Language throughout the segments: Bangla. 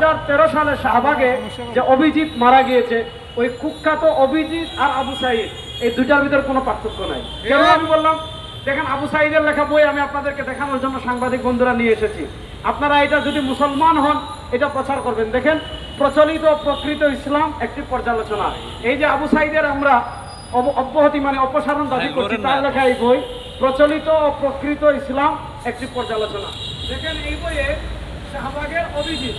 2013 সালে শাহবাগে যে অভিজিৎ মারা গিয়েছে, ওই কুখ্যাত অভিজিৎ আর আবু সাইদ এই দুটার ভিতরে কোনো পার্থক্য নাই। কেন আমি বললাম, দেখেন আবু সাইদের লেখা বই আমি আপনাদেরকে দেখানোর জন্য সাংবাদিক বন্ধুরা নিয়ে এসেছি। আপনারা এটা যদি মুসলমান হন এটা প্রচার করবেন। দেখেন, প্রচলিত প্রকৃত ইসলাম একটি পর্যালোচনা। এই যে আবু সাইদের আমরা অব্যাহতি মানে অপসারণ দাবি করছি, তার লেখা এই বই প্রচলিত ও প্রকৃত ইসলাম একটি পর্যালোচনা। দেখেন এই বইয়ে শাহবাগের অভিজিৎ,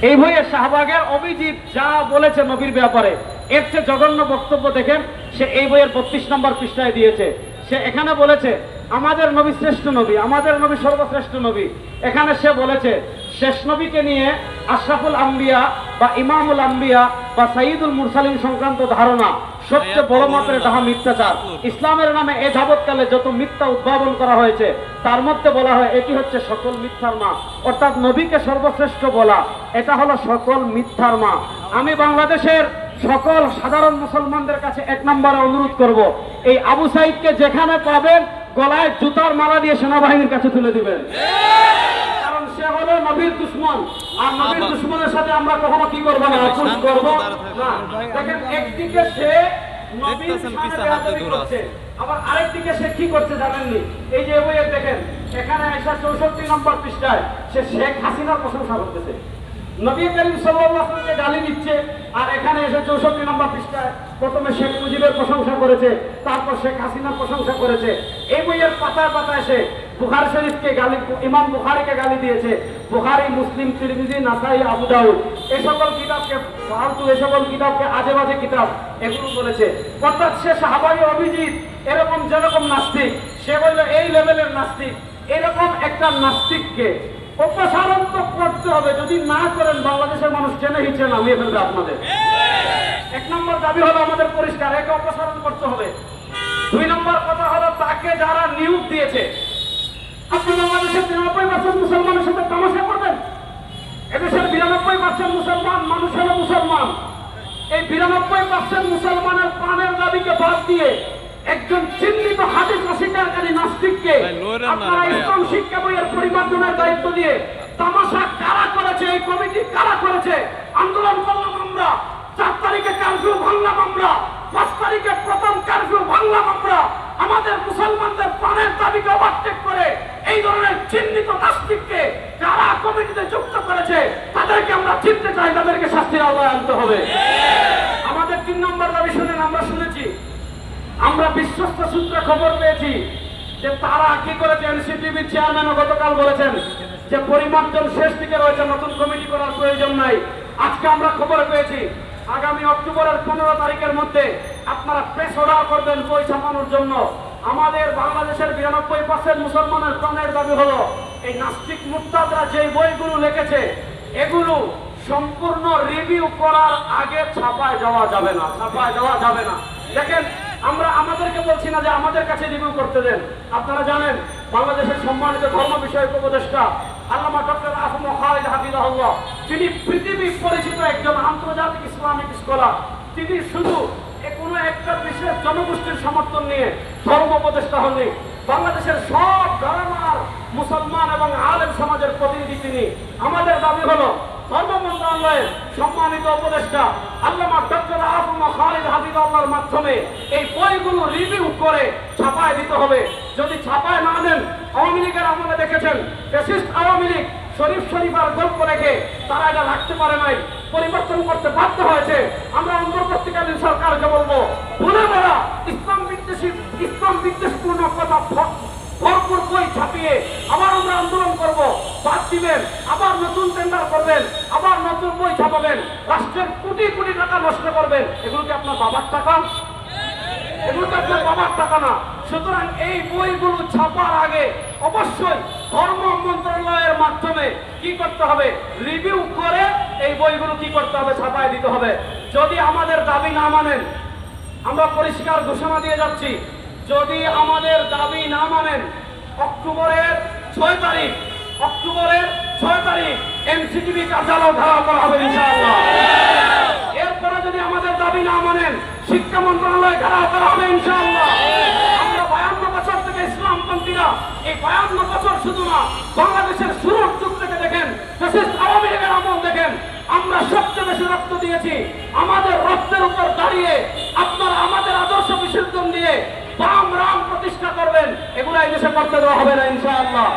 এই বইয়ে শাহবাগের অভিজিৎ যা বলেছে নবীর ব্যাপারে, এর চেয়ে জঘন্য বক্তব্য দেখেন সে এই বইয়ের 32 নম্বর পৃষ্ঠায় দিয়েছে। সে এখানে বলেছে আমাদের নবী শ্রেষ্ঠ নবী, আমাদের নবী সর্বশ্রেষ্ঠ নবী। এখানে সে বলেছে শেষ নবীকে নিয়ে আশরাফুল আম্বিয়া বা ইমামুল আম্বিয়া বা সাইয়্যিদুল মুরসালিন সংক্রান্ত ধারণা সবচেয়ে বড় মাপের ডাহা মিথ্যাচার। ইসলামের নামে এ যাবৎকালে যত মিথ্যা উদ্ভাবন করা হয়েছে তার মধ্যে বলা হয় এটি হচ্ছে সকল মিথ্যার মা, অর্থাৎ নবীকে সর্বশ্রেষ্ঠ বলা এটা হলো সকল মিথ্যার মা। আমি বাংলাদেশের সকল সাধারণ মুসলমানদের কাছে এক নম্বরে অনুরোধ করব, এই আবু সাইদকে যেখানে পাবেন গলায় জুতার মালা দিয়ে সেনাবাহিনীর কাছে তুলে দিবেন, কারণ সে হলো নবীর দুশমন। আর নবীর দুশমনের সাথে আমরা কখনো কি করবো না, আপোষ করবো না। দেখেন, একদিকে সে নবীর সাথে বেয়াদবি করছে, আবার আরেকদিকে সে কি করছে জানেননি? এই যে বইয়ে দেখেন, এখানে এসে 64 নম্বর পৃষ্ঠায় সে শেখ হাসিনার প্রশংসা করতেছে, নবী করিম সাল্লাল্লাহু আলাইহি ওয়াসাল্লামকে গালি দিচ্ছে। আর এখানে এসে 64 নম্বর পৃষ্ঠায় প্রথমে শেখ মুজিবের প্রশংসা করেছে, তারপর শেখ হাসিনার প্রশংসা করেছে। এই বইয়ের পাতায় পাতায় সে বুখারী শরীফকে গালি, ইমাম বুখারীকে গালি দিয়েছে। বুখারী, মুসলিম, তিরমিজি, নাসাই, আবু দাউদ এই সকল কিতাবকে ফালতু, এই সকল কিতাবকে আজে বাজে কিতাব এগুলো বলেছে। অর্থাৎ সে সাহাবাই অভিজিৎ এরকম যেরকম নাস্তিক, সে বলল এই লেভেলের নাস্তিক। এরকম একটা নাস্তিককে অপসারণ তো করতে হবে, যদি না করেন বাংলাদেশের মানুষ জেনে হিচে নামিয়ে ফেলবে আপনাদের। এক নম্বর দাবি হলো আমাদের পরিষ্কার, একে অপসারণ করতে হবে। 2 নম্বর কথা হলো তাকে যারা নিয়োগ দিয়েছে, আপনি বাংলাদেশের 93% মুসলমানের সাথে তামাশা করবেন? এদেশের 92% মুসলমান মানুষ হলো মুসলমান। এই 92% মুসলমানের প্রাণের দাবিকে বাদ দিয়ে একজন চিহ্নিত হাদিস অস্বীকারী নাস্তিককে আপনারা ইসলাম শিক্ষা বইয়ের পরিমার্জনের দায়িত্ব দিয়ে তামাশা কারা করেছে, এই কমিটি কারা করেছে? আন্দোলন করলাম আমরা, 4 তারিখে কারফিউ ভাঙলাম আমরা, 5 তারিখে প্রথম কারফিউ ভাঙলাম আমরা। আমাদের মুসলমানদের প্রাণের দাবিকে ওভারটেক করে এই ধরনের চিহ্নিত নাস্তিককে যারা কমিটিতে যুক্ত করেছে তাদেরকে আমরা চিনতে চাই, তাদেরকে শাস্তির আওতায় আনতে হবে। আমাদের 3 নম্বর দাবি শুনেন, আমরা শুনেছি, আমরা বিশ্বস্ত সূত্রে খবর পেয়েছি যে তারা কি করেছে। এনসিটিভির চেয়ারম্যানও গতকাল বলেছেন যে পরিমার্জন শেষ দিকে রয়েছে, নতুন কমিটি করার প্রয়োজন নাই। আজকে আমরা খবর পেয়েছি আগামী অক্টোবরের 15 তারিখের মধ্যে আপনারা প্রেস অর্ডার করবেন বই ছাপানোর জন্য। আমাদের বাংলাদেশের 92% মুসলমানের প্রাণের দাবি হলো এই নাস্তিক মুরতাদরা যে বইগুলো লিখেছে এগুলো সম্পূর্ণ রিভিউ করার আগে ছাপায় যাওয়া যাবে না, ছাপায় যাওয়া যাবে না। দেখেন, আমরা আমাদেরকে বলছি না যে আমাদের কাছে রিভিউ করতে দেন। আপনারা জানেন বাংলাদেশের সম্মানিত ধর্ম বিষয়ক উপদেষ্টা আল্লামা ডক্টর আহমদ খালিদ হাফিজাহুল্লাহ, তিনি পৃথিবী পরিচিত একজন আন্তর্জাতিক ইসলামিক স্কলার। তিনি শুধু কোনো একটা বিশেষ জনগোষ্ঠীর সমর্থন নিয়ে ধর্ম উপদেষ্টা হননি, বাংলাদেশের সব ধর্মার মুসলমান এবং আলেম সমাজের প্রতিনিধি তিনি। আমাদের দাবি হলো ধর্ম মন্ত্রণালয়ের সম্মানিত উপদেষ্টা আল্লামা ডক্টর আহমদ খালিদ হাফিজাহুল্লাহর মাধ্যমে এই বইগুলো রিভিউ করে ছাপায় দিতে হবে। যদি ছাপায় না দেন, আওয়ামী লীগের আমলে দেখেছেন ফ্যাসিস্ট আওয়ামী লীগ শরীফার গল্প রেখে তারা এটা রাখতে পারে নাই, পরিবর্তন করতে বাধ্য হয়েছে। আমরা অন্তর্বর্তীকালীন সরকারকে বলবো, ভুলে বলা ইসলাম বিদ্বেষপূর্ণ কথা ভরপুর বই ছাপিয়ে আবার আমরা আন্দোলন করব, বাদ দিবেন, আবার নতুন টেন্ডার করবেন, আবার নতুন বই ছাপাবেন, রাষ্ট্রের কোটি কোটি টাকা নষ্ট করবেন। এগুলো কি আপনার বাবার টাকা? এগুলো তো আপনার বাবার টাকা না। সুতরাং এই বইগুলো ছাপার আগে অবশ্যই ধর্ম মন্ত্রণালয়ের মাধ্যমে কি করতে হবে, রিভিউ করে এই বইগুলো কি করতে হবে, ছাপায় দিতে হবে। যদি আমাদের দাবি না মানেন, আমরা পরিষ্কার ঘোষণা দিয়ে যাচ্ছি, যদি আমাদের দাবি না মানেন অক্টোবরের 6 তারিখ এনসিটিভি কার্যালয় ঘেরাও করা হবে ইনশাআল্লাহ। এরপরে যদি আমাদের দাবি না মানেন শিক্ষা মন্ত্রণালয় ঘেরাও করা হবে ইনশাআল্লাহ। আমরা 52 বছর থেকে ইসলামপন্থীরা, এই 52 বছর শুধু না, বাংলাদেশের শুরুর যুগ থেকে দেখেন ফ্যাসিস্ট আওয়ামী লীগের আমল দেখেছি আমাদের রক্তের উপর দাঁড়িয়ে আপনারা আমাদের আদর্শ বিসর্জন দিয়ে বাম রাম প্রতিষ্ঠা করবেন, এগুলো এই দেশে করতে দেওয়া হবে না ইনশাআল্লাহ।